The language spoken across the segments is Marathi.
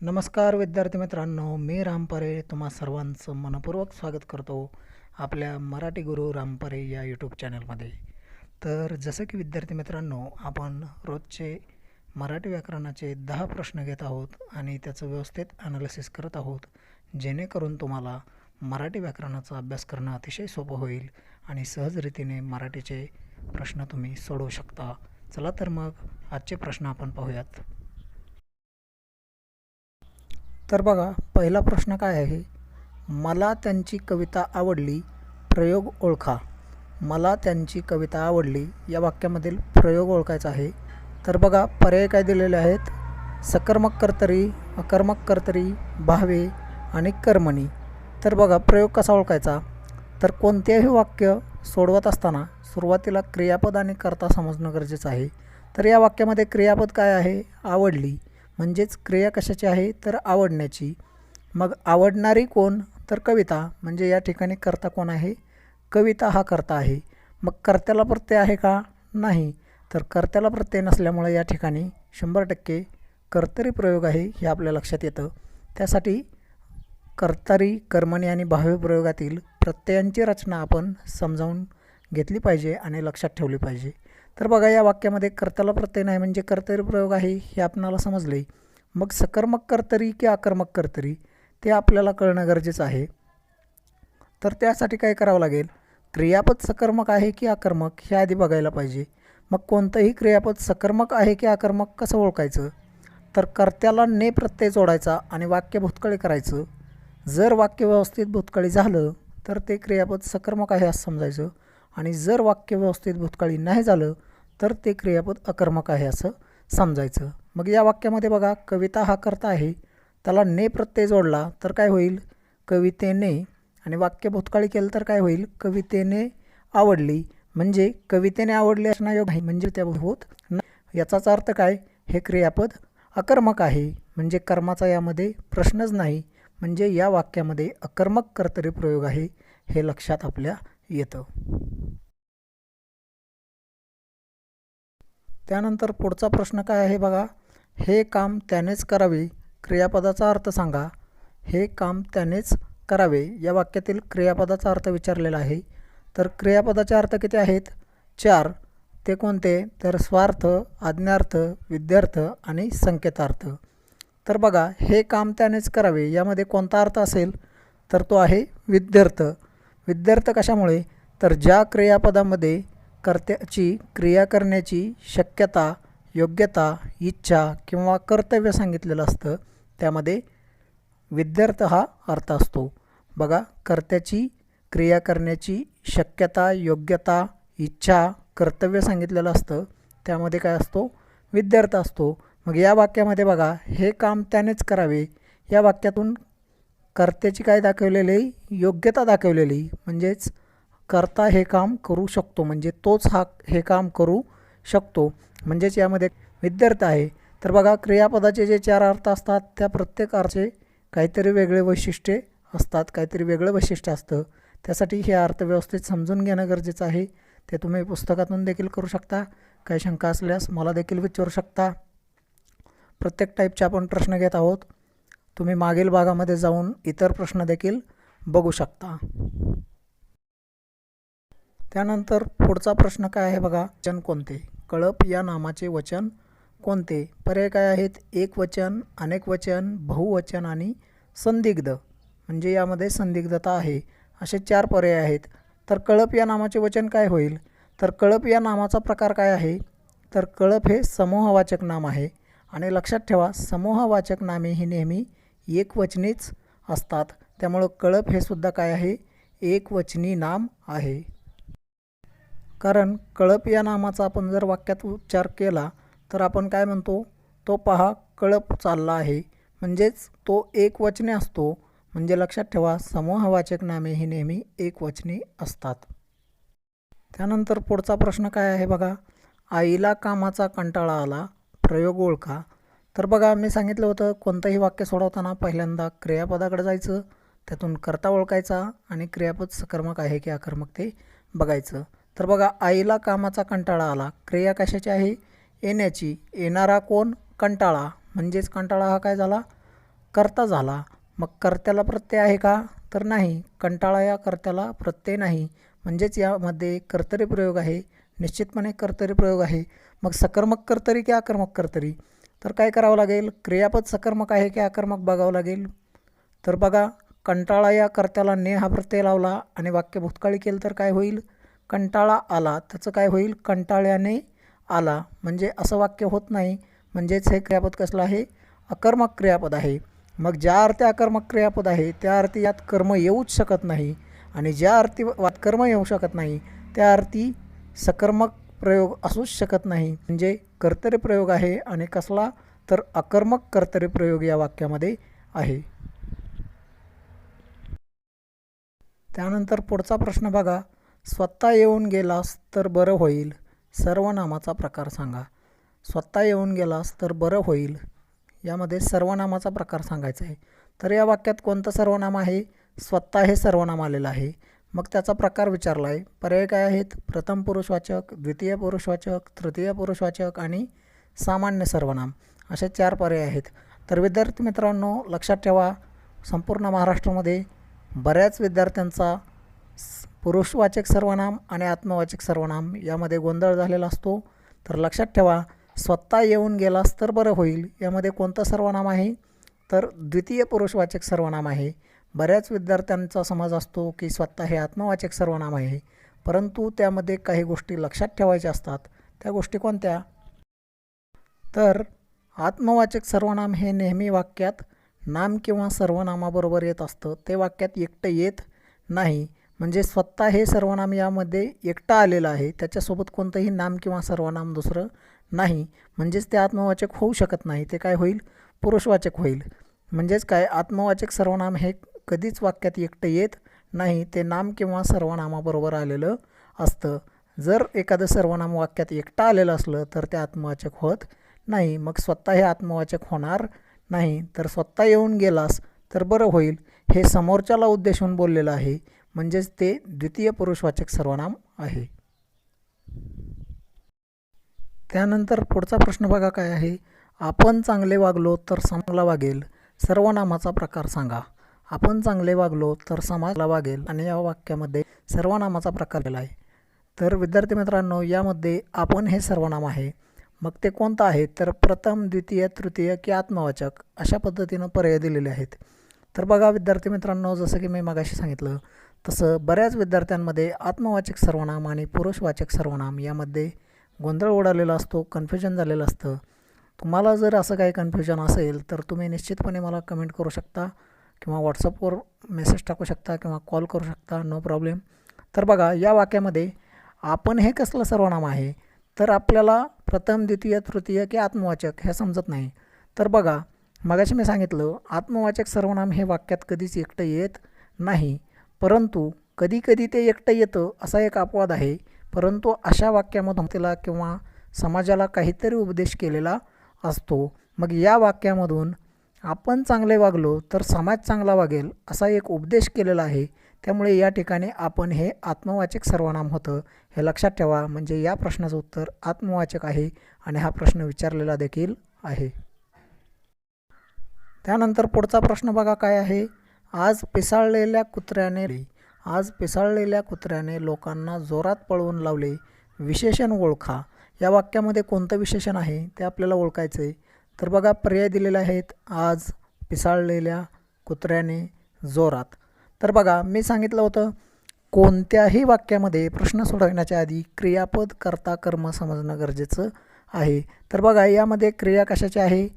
नमस्कार विद्यार्थी मित्रांनो, मी रामपरे तुम्हा सर्वांचं मनपूर्वक स्वागत करतो आपल्या मराठी गुरु रामपरे या यूट्यूब चॅनलमध्ये. तर जसं की विद्यार्थी मित्रांनो, आपण रोजचे मराठी व्याकरणाचे 10 प्रश्न घेत आहोत आणि त्याचं व्यवस्थित ॲनालिसिस करत आहोत, जेणेकरून तुम्हाला मराठी व्याकरणाचा अभ्यास करणं अतिशय सोपं होईल आणि सहजरीतीने मराठीचे प्रश्न तुम्ही सोडवू शकता. चला तर मग आजचे प्रश्न आपण पाहूयात. तर बघा, पहिला प्रश्न काय आहे? मला त्यांची कविता आवडली, प्रयोग ओळखा. मला त्यांची कविता आवडली या वाक्यामधील प्रयोग ओळखायचा आहे. तर बघा, पर्याय काय दिलेले आहेत? सकर्मक कर्तरी, अकर्मक कर्तरी, भावे आणि कर्मणी. तर बघा, प्रयोग कसा ओळखायचा? तर कोणतेही वाक्य सोडवत असताना सुरुवातीला क्रियापद आणि कर्ता समजणं गरजेचं आहे. तर या वाक्यामध्ये क्रियापद काय आहे? आवडली. म्हणजेच क्रिया कशाची आहे? तर आवडण्याची. मग आवडणारी कोण? तर कविता. म्हणजे या ठिकाणी कर्ता कोण आहे? कविता हा कर्ता आहे. मग कर्त्याला प्रत्यय आहे का? नाही. तर कर्त्याला प्रत्यय नसल्यामुळे या ठिकाणी 100% कर्तरी प्रयोग आहे हे आपल्या लक्षात येतं. त्यासाठी कर्तरी, कर्मणी आणि भावे प्रयोगातील प्रत्ययांची रचना आपण समजावून घेतली पाहिजे आणि लक्षात ठेवली पाहिजे. तर बघा, या वाक्यामध्ये कर्त्याला प्रत्यय नाही म्हणजे कर्तरी प्रयोग आहे हे आपणाला समजले. मग सकर्मक कर्तरी की अकर्मक कर्तरी ते आपल्याला कळणं गरजेचं आहे. तर त्यासाठी काय करावं लागेल? क्रियापद सकर्मक आहे की अकर्मक हे आधी बघायला पाहिजे. मग कोणतंही क्रियापद सकर्मक आहे की अकर्मक कसं ओळखायचं? तर कर्त्याला ने प्रत्यय जोडायचा आणि वाक्य भूतकाळी करायचं. जर वाक्य व्यवस्थित भूतकाळी झालं तर ते क्रियापद सकर्मक आहे असं समजायचं, आणि जर वाक्य व्यवस्थित भूतकाळी नाही झालं तर ते क्रियापद अकर्मक आहे असं समजायचं. मग या वाक्यामध्ये बघा, कविता हा कर्ता आहे, त्याला ने प्रत्यय जोडला तर काय होईल? कवितेने. आणि वाक्य भूतकाळी केलं तर काय होईल? कवितेने आवडली. म्हणजे कवितेने आवडली असणं योग्य आहे, म्हणजे त्या होत नाही. याचाच अर्थ काय? हे क्रियापद अकर्मक आहे, म्हणजे कर्माचा यामध्ये प्रश्नच नाही. म्हणजे या वाक्यामध्ये अकर्मक कर्तरी प्रयोग आहे हे लक्षात आपल्या येतं. त्यानंतर पुढचा प्रश्न काय आहे बघा? हे काम त्यानेच करावे, क्रियापदाचा अर्थ सांगा. हे काम त्यानेच करावे या वाक्यातील क्रियापदाचा अर्थ विचारलेला आहे. तर क्रियापदाचे अर्थ किती आहेत? 4. ते कोणते? तर स्वार्थ, आज्ञार्थ, विद्यार्थ आणि संकेतार्थ. तर बघा, हे काम त्यानेच करावे यामध्ये कोणता अर्थ असेल? तर तो आहे विद्यार्थ. विद्यार्थ कशामुळे? तर ज्या क्रियापदामध्ये कर्त्याची क्रिया करण्याची शक्यता, योग्यता, इच्छा किंवा कर्तव्य सांगितलेलं असतं त्यामध्ये विद्यार्थ हा अर्थ असतो. बघा, कर्त्याची क्रिया करण्याची शक्यता, योग्यता, इच्छा, कर्तव्य सांगितलेलं असतं त्यामध्ये काय असतो? विद्यार्थ असतो. मग या वाक्यामध्ये बघा, हे काम त्यानेच करावे या वाक्यातून कर्त्याची काय दाखवलेली? योग्यता दाखवलेली. म्हणजेच कर्ता हे काम करू शकतो, म्हणजे तोच हे काम करू शकतो. म्हणजेच यामध्ये विद्यार्थ आहे. तर बघा, क्रियापदाचे जे 4 अर्थ असतात त्या प्रत्येक अर्थाचे काहीतरी वेगळे वैशिष्ट्ये असतात, काहीतरी वेगळं वैशिष्ट्य असतं. त्यासाठी हे अर्थ व्यवस्थित समजून घेणं गरजेचं आहे. ते तुम्ही पुस्तकातून देखील करू शकता. काही शंका असल्यास मला देखील विचारू शकता. प्रत्येक टाईपचे आपण प्रश्न घेत आहोत. तुम्ही मागील भागामध्ये जाऊन इतर प्रश्न देखील बघू शकता. त्यानंतर पुढचा प्रश्न काय आहे बघा? वचन कोणते? कळप या नामाचे वचन कोणते? पर्याय काय आहेत? एक वचन, अनेक वचन, बहुवचन आणि संदिग्ध. म्हणजे यामध्ये संदिग्धता आहे. असे 4 पर्याय आहेत. तर कळप या नामाचे वचन काय होईल? तर कळप या नामाचा प्रकार काय आहे? तर कळप हे समूहवाचक नाम आहे. आणि लक्षात ठेवा, समूहवाचक नामे ही नेहमी एकवचनीच असतात. त्यामुळं कळप हे सुद्धा काय आहे? एकवचनी नाम आहे. कारण कळप या नामाचा आपण जर वाक्यात उच्चार केला तर आपण काय म्हणतो? तो पहा कळप चालला आहे. म्हणजेच तो एकवचनी असतो. म्हणजे लक्षात ठेवा, समूहवाचक नामे ही नेहमी एकवचनी असतात. त्यानंतर पुढचा प्रश्न काय आहे बघा? आईला कामाचा कंटाळा आला, प्रयोग ओळखा. तर बघा, मी सांगितलं होतं कोणतंही वाक्य सोडवताना पहिल्यांदा क्रियापदाकडे जायचं, त्यातून कर्ता ओळखायचा आणि क्रियापद सकर्मक आहे की अकर्मक ते बघायचं. तर बघा, आईला कामाचा कंटाळा आला. क्रिया कशाची आहे? येण्याची. येणारा कोण? कंटाळा. म्हणजेच कंटाळा हा काय झाला? कर्ता झाला. मग कर्त्याला प्रत्यय आहे का? तर नाही. कंटाळा या कर्त्याला प्रत्यय नाही. म्हणजेच यामध्ये कर्तरी प्रयोग आहे, निश्चितपणे कर्तरी प्रयोग आहे. मग सकर्मक कर्तरी की आकर्मक कर्तरी? तर काय करावं लागेल? क्रियापद सकर्मक आहे की आकर्मक बघावं लागेल. तर बघा, कंटाळा या कर्त्याला ने हा प्रत्यय लावला आणि वाक्य भूतकाळी केलं तर काय होईल? कंटाळा आला, त्याचं काय होईल? कंटाळ्याने आला. म्हणजे असं वाक्य होत नाही. म्हणजेच हे क्रियापद कसलं आहे? अकर्मक क्रियापद आहे. मग ज्या अर्थी अकर्मक क्रियापद आहे त्या अर्थी यात कर्म येऊच शकत नाही, आणि ज्या अर्थी वात कर्म येऊ शकत नाही त्या अर्थी सकर्मक प्रयोग असूच शकत नाही. म्हणजे कर्तरी प्रयोग आहे, आणि कसला? तर अकर्मक कर्तरी प्रयोग या वाक्यामध्ये आहे. त्यानंतर पुढचा प्रश्न बघा, स्वतः येऊन गेलास तर बरं होईल, सर्वनामाचा प्रकार सांगा. स्वतः येऊन गेलास तर बरं होईल, यामध्ये सर्वनामाचा प्रकार सांगायचा आहे. तर या वाक्यात कोणतं सर्वनाम आहे? स्वतः हे सर्वनाम आलेलं आहे. मग त्याचा प्रकार विचारला आहे. पर्याय काय आहेत? प्रथम पुरुषवाचक, द्वितीय पुरुषवाचक, तृतीय पुरुषवाचक आणि सामान्य सर्वनाम, असे 4 पर्याय आहेत. तर विद्यार्थी मित्रांनो, लक्षात ठेवा, संपूर्ण महाराष्ट्रामध्ये बऱ्याच विद्यार्थ्यांचा पुरुषवाचक सर्वनाम आणि आत्मवाचक सर्वनाम यामध्ये गोंधळ झालेला असतो. तर लक्षात ठेवा, स्वतः येऊन गेलास तर बरं होईल यामध्ये कोणतं सर्वनाम आहे? तर द्वितीय पुरुषवाचक सर्वनाम आहे. बऱ्याच विद्यार्थ्यांचा समज असतो की स्वतः हे आत्मवाचक सर्वनाम आहे, परंतु त्यामध्ये काही गोष्टी लक्षात ठेवायच्या असतात. त्या गोष्टी कोणत्या? तर आत्मवाचक सर्वनाम हे नेहमी वाक्यात नाम किंवा सर्वनामाबरोबर येत असतं. ते वाक्यात एकटं येत नाही. म्हणजे स्वतः हे सर्वनाम यामध्ये एकटं आलेलं आहे, त्याच्यासोबत कोणतंही नाम किंवा सर्वनाम दुसरं नाही. म्हणजेच ते आत्मवाचक होऊ शकत नाही. ते काय होईल? पुरुषवाचक होईल. म्हणजेच काय? आत्मवाचक सर्वनाम हे कधीच वाक्यात एकटं येत नाही, ते नाम किंवा सर्वनामाबरोबर आलेलं असतं. जर एखादं सर्वनाम वाक्यात एकटं आलेलं असलं तर ते आत्मवाचक होत नाही. मग स्वतः हे आत्मवाचक होणार नाही. तर स्वतः येऊन गेलास तर बरं होईल हे समोरच्याला उद्देशून बोललेलं आहे, म्हणजेच ते द्वितीय पुरुषवाचक सर्वनाम आहे. त्यानंतर पुढचा प्रश्न बघा काय आहे? आपण चांगले वागलो तर समाजाला वागेल, सर्वनामाचा प्रकार सांगा. आपण चांगले वागलो तर समाजाला वागेल, आणि या वाक्यामध्ये सर्वनामाचा प्रकार दिला आहे. तर विद्यार्थी मित्रांनो, यामध्ये आपण हे सर्वनाम आहे. मग ते कोणतं आहे? तर प्रथम, द्वितीय, तृतीय की आत्मवाचक, अशा पद्धतीनं पर्याय दिलेले आहेत. तर बघा विद्यार्थी मित्रांनो, जसं की मी मगाशी सांगितलं तसं बऱ्याच विद्यार्थ्यांमध्ये आत्मवाचक सर्वनाम आणि पुरुषवाचक सर्वनाम यामध्ये गोंधळ उडालेला असतो, कन्फ्युजन झालेलं असतं. तुम्हाला जर असं काही कन्फ्युजन असेल तर तुम्ही निश्चितपणे मला कमेंट करू शकता, किंवा व्हॉट्सअपवर मेसेज टाकू शकता, किंवा कॉल करू शकता, नो प्रॉब्लेम. तर बघा, या वाक्यामध्ये आपण हे कसलं सर्वनाम आहे? तर आपल्याला प्रथम, द्वितीय, तृतीय की आत्मवाचक हे समजत नाही. तर बघा, मगाशी मी सांगितलं आत्मवाचक सर्वनाम हे वाक्यात कधीच एकटं येत नाही, परंतु कधीकधी ते एकटं येतं असा एक अपवाद आहे. परंतु अशा वाक्यामधून तिला किंवा समाजाला काहीतरी उपदेश केलेला असतो. मग या वाक्यामधून आपण चांगले वागलो तर समाज चांगला वागेल असा एक उपदेश केलेला आहे. त्यामुळे या ठिकाणी आपण हे आत्मवाचक सर्वनाम होतं, हे लक्षात ठेवा. म्हणजे या प्रश्नाचं उत्तर आत्मवाचक आहे, आणि हा प्रश्न विचारलेला देखील आहे. त्यानंतर पुढचा प्रश्न बघा काय आहे? आज पिसाळलेल्या कुत्र्याने लोकांना जोरात पळवून लावले, विशेषण ओळखा. या वाक्यामध्ये कोणतं विशेषण आहे ते आपल्याला ओळखायचं आहे. तर बघा, पर्याय दिलेले आहेत. आज, पिसाळलेल्या कुत्र्याने, जोरात. तर बघा, मी सांगितलं होतं कोणत्याही वाक्यामध्ये प्रश्न सोडवण्याच्या आधी क्रियापद, कर्ता, कर्म समजणं गरजेचं आहे. तर बघा, यामध्ये क्रिया कशाची आहे?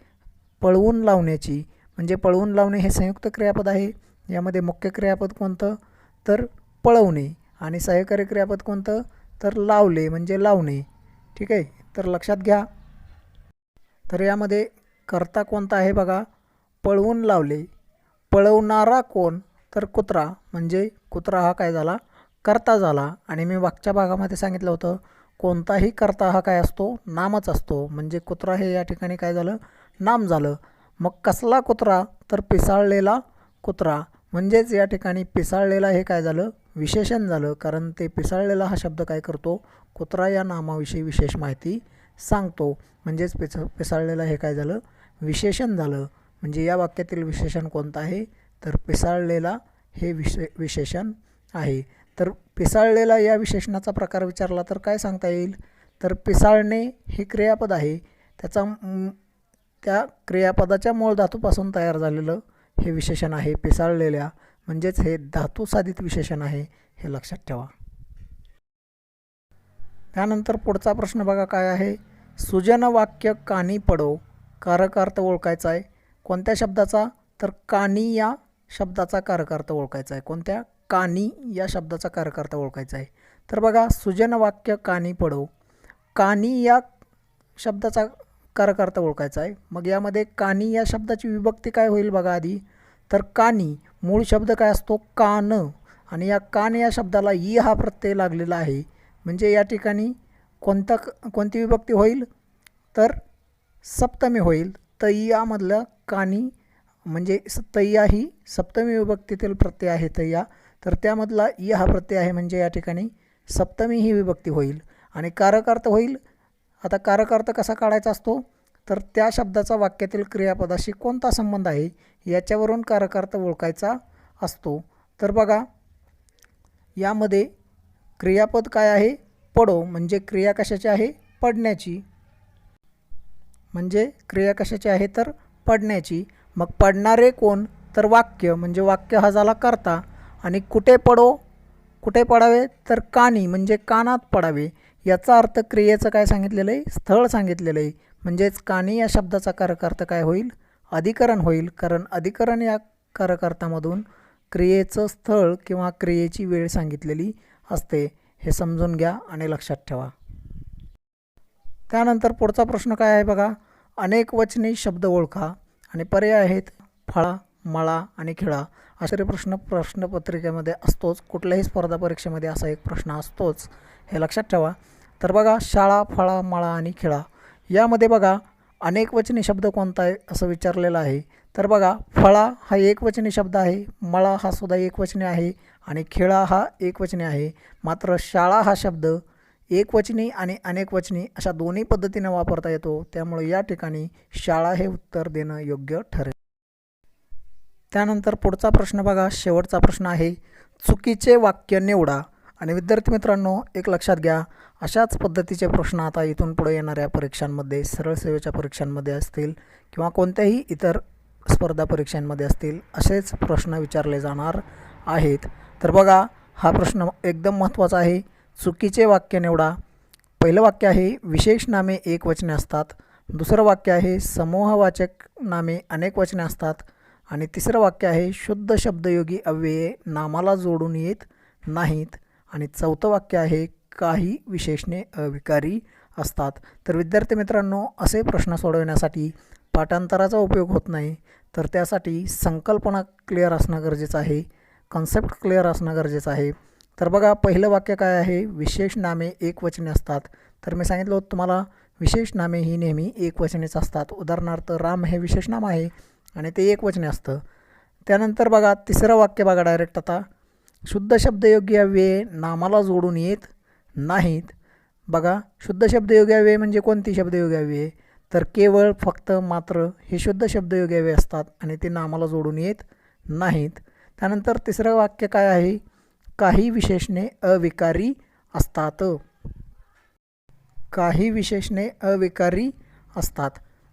पळवून लावण्याची. म्हणजे पळवून लावणे हे संयुक्त क्रियापद आहे. यामध्ये मुख्य क्रियापद कोणतं? तर पळवणे. आणि सहाय्यकारी क्रियापद कोणतं? तर लावले, म्हणजे लावणे. ठीक आहे, तर लक्षात घ्या. तर यामध्ये कर्ता कोणता आहे? बघा, पळवून लावले. पळवणारा कोण? तर कुत्रा, म्हणजे कुत्रा हा काय झाला? कर्ता झाला. आणि मी मागच्या भागामध्ये सांगितलं होतं कोणताही कर्ता हा काय असतो? नामच असतो. म्हणजे कुत्रा हे या ठिकाणी काय झालं? नाम झालं. मग कसला कुत्रा? तर पिसाळलेला कुत्रा. म्हणजेच या ठिकाणी पिसाळलेला हे काय झालं? विशेषण झालं. कारण ते पिसाळलेला हा शब्द काय करतो? कुत्रा या नामाविषयी विशेष माहिती सांगतो. म्हणजेच पिसाळलेला हे काय झालं? विशेषण झालं. म्हणजे या वाक्यातील विशेषण कोणतं आहे, तर पिसाळलेला हे विशेषण आहे. तर पिसाळलेला या विशेषणाचा प्रकार विचारला तर काय सांगता येईल, तर पिसाळणे हे क्रियापद आहे, त्या क्रियापदाच्या मूळ धातूपासून तयार झालेलं हे विशेषण आहे पिसाळलेल्या, म्हणजेच हे धातुसाधित विशेषण आहे, हे लक्षात ठेवा. त्यानंतर पुढचा प्रश्न बघा काय आहे, सुजन वाक्य कानी पडो कारकार्थ ओळखायचा आहे. कोणत्या शब्दाचा, तर कानी या शब्दाचा कारकार्थ ओळखायचा आहे. कोणत्या, कानी या शब्दाचा कारकार्थ ओळखायचा आहे. तर बघा सुजन वाक्य कानी पडो, कानी या शब्दाचा कारकार्थ ओळखायचा आहे. मग यामध्ये कानी या शब्दाची विभक्ती काय होईल बघा आधी, तर कानी मूळ शब्द काय असतो, कान, आणि या कान या शब्दाला ई हा प्रत्यय लागलेला आहे, म्हणजे या ठिकाणी कोणती विभक्ती होईल, तर सप्तमी होईल. तय्यामधलं कानी म्हणजे तय्या ही सप्तमी विभक्तीतील प्रत्यय आहे तय्या, तर त्यामधला ई हा प्रत्यय आहे, म्हणजे या ठिकाणी सप्तमी ही विभक्ती होईल. आणि कारकार्थ होईल, आता कारकार्थ कसा काढायचा असतो, तर त्या शब्दाचा वाक्यातील क्रियापदाशी कोणता संबंध आहे याच्यावरून कारकार्थ ओळखायचा असतो. तर बघा यामध्ये क्रियापद काय आहे, पडो, म्हणजे क्रिया कशाची आहे, पडण्याची, म्हणजे क्रिया कशाची आहे, तर पडण्याची. मग पडणारे कोण, तर वाक्य, म्हणजे वाक्य हा झाला कर्ता. आणि कुठे पडो, कुठे पडावे, तर कानी, म्हणजे कानात पडावे. याचा अर्थ क्रियेचं काय सांगितलेलं आहे, स्थळ सांगितलेलं आहे, म्हणजेच कानी या शब्दाचा कारकार्थ काय होईल, अधिकरण होईल, कारण अधिकरण या कारकार्थामधून क्रियेचं स्थळ किंवा क्रियेची वेळ सांगितलेली असते. हे समजून घ्या आणि लक्षात ठेवा. त्यानंतर पुढचा प्रश्न काय आहे बघा, अनेक वचनी शब्द ओळखा आणि पर्याय आहेत फळा, मळा आणि खिळा. असे प्रश्नपत्रिकेमध्ये असतोच, कुठल्याही स्पर्धा परीक्षेमध्ये असा एक प्रश्न असतोच, हे लक्षात ठेवा. तर बघा शाळा, फळा, मळा आणि खिळा यामध्ये बघा अनेक वचनी शब्द कोणता आहे असं विचारलेलं आहे. तर बघा फळा हा एकवचनी शब्द आहे, मळा हा सुद्धा एकवचनी आहे आणि खिळा हा एकवचनी आहे. मात्र शाळा हा शब्द एकवचनी आणि अनेकवचनी अशा दोन्ही पद्धतीने वापरता येतो, त्यामुळे या ठिकाणी शाळा हे उत्तर देणं योग्य ठरेल. त्यानंतर पुढचा प्रश्न बघा, शेवटचा प्रश्न आहे, चुकीचे वाक्य निवडा. आणि विद्यार्थी मित्रांनो एक लक्षात घ्या, अशाच पद्धतीचे प्रश्न आता इथून पुढे येणाऱ्या परीक्षांमध्ये, सरळ सेवेच्या परीक्षांमध्ये असतील किंवा कोणत्याही इतर स्पर्धा परीक्षांमध्ये असतील, असेच प्रश्न विचारले जाणार आहेत. तर बघा हा प्रश्न एकदम महत्त्वाचा आहे. चुकीचे वाक्य निवडा. पहिलं वाक्य आहे विशेष नामे एकवचने असतात, दुसरं वाक्य आहे समूहवाचक नामे अनेकवचने असतात, आणि तिसरं वाक्य आहे शुद्ध शब्दयोगी अव्यये नामाला जोडून येत नाहीत, आणि चौथं वाक्य आहे काही विशेषणे अविकारी असतात. तर विद्यार्थी मित्रांनो असे प्रश्न सोडवण्यासाठी पाठांतराचा उपयोग होत नाही, तर त्यासाठी संकल्पना क्लिअर असणं गरजेचं आहे, कन्सेप्ट क्लिअर असणं गरजेचं आहे. तर बघा पहिलं वाक्य काय आहे, विशेष नामे एकवचने असतात. तर मी सांगितलं होतं तुम्हाला विशेष नामे ही नेहमी एकवचनेच असतात. उदाहरणार्थ राम हे विशेष नाम आहे आणि ते एकवचने असतं. त्यानंतर बघा तिसरं वाक्य बघा डायरेक्ट आता, शुद्ध शब्दयोगी अव्यये नामाला जोडून येत नाहीत. बघा शुद्ध शब्दयोगी अव्यये म्हणजे कोणती शब्दयोगी अव्यये, तर केवळ, फक्त, मात्र हे शुद्ध शब्दयोगी अव्यये असतात आणि ते नामाला जोडून येत नाहीत. त्यानंतर तिसरं वाक्य काय आहे, काही विशेषणे अविकारी असतात. काही विशेषणे अविकारी असतात.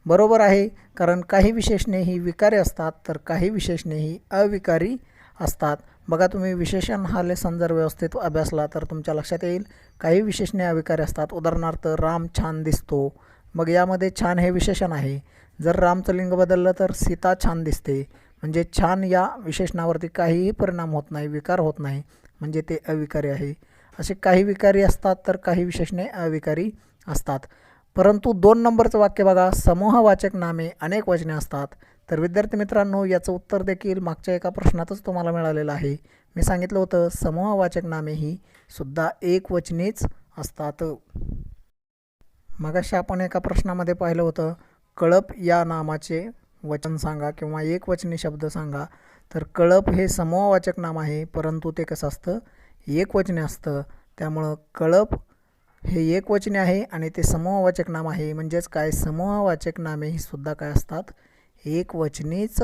बरोबर आहे, कारण काही विशेषणे ही विकारी असतात तर काही विशेषणे ही अविकारी असतात. बघा तुम्ही विशेषण हा लेसन जर व्यवस्थित अभ्यासला तर तुमच्या लक्षात येईल काही विशेषणे अविकारी असतात. उदाहरणार्थ राम छान दिसतो, मग यामध्ये छान हे विशेषण आहे. जर रामचं लिंग बदललं तर सीता छान दिसते, म्हणजे छान या विशेषणावरती काहीही परिणाम होत नाही, विकार होत नाही, म्हणजे ते अविकारी आहे. असे काही विकारी असतात तर काही विशेषणे अविकारी असतात. परंतु 2 नंबरचं वाक्य बघा, समूहवाचक नामे अनेक वचने असतात. तर विद्यार्थी मित्रांनो याचं उत्तर देखील मागच्या एका प्रश्नातच तुम्हाला मिळालेलं आहे. मी सांगितलं होतं समूहवाचक नामे ही सुद्धा एकवचनीच असतात. मगाशी आपण एका प्रश्नामध्ये पाहिलं होतं कळप या नामाचे वचन सांगा किंवा एकवचनी शब्द सांगा. तर कळप हे समूहवाचक नाम आहे, परंतु ते कसं असतं, एकवचने असतं. त्यामुळं कळप हे एकवचने आहे आणि ते समूहवाचक नाम आहे. म्हणजेच काय, समूहवाचक नामे ही सुद्धा काय असतात, एकवचनीच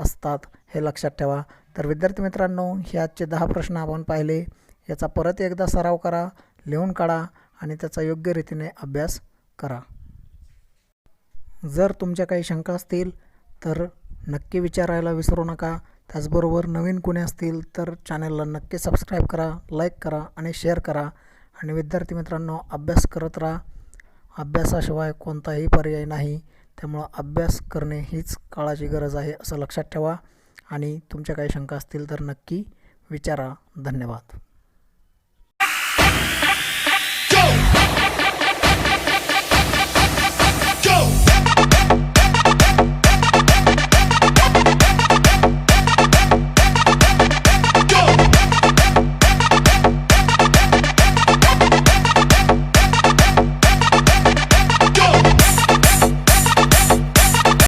असतात, हे लक्षात ठेवा. तर विद्यार्थी मित्रांनो, हे आजचे 10 प्रश्न आपण पाहिले. याचा परत एकदा सराव करा, लिहून काढा आणि त्याचा योग्य रीतीने अभ्यास करा. जर तुमच्या काही शंका असतील तर नक्की विचारायला विसरू नका. त्याचबरोबर नवीन कोणी असतील तर चॅनलला नक्की सबस्क्राईब करा, लाईक करा आणि शेअर करा. आणि विद्यार्थी मित्रांनो, अभ्यास करत राहा. अभ्यासाशिवाय कोणताही पर्याय नाही. त्यामुळं अभ्यास करणे हीच काळाची गरज आहे असं लक्षात ठेवा. आणि तुमच्या काही शंका असतील तर नक्की विचारा. धन्यवाद.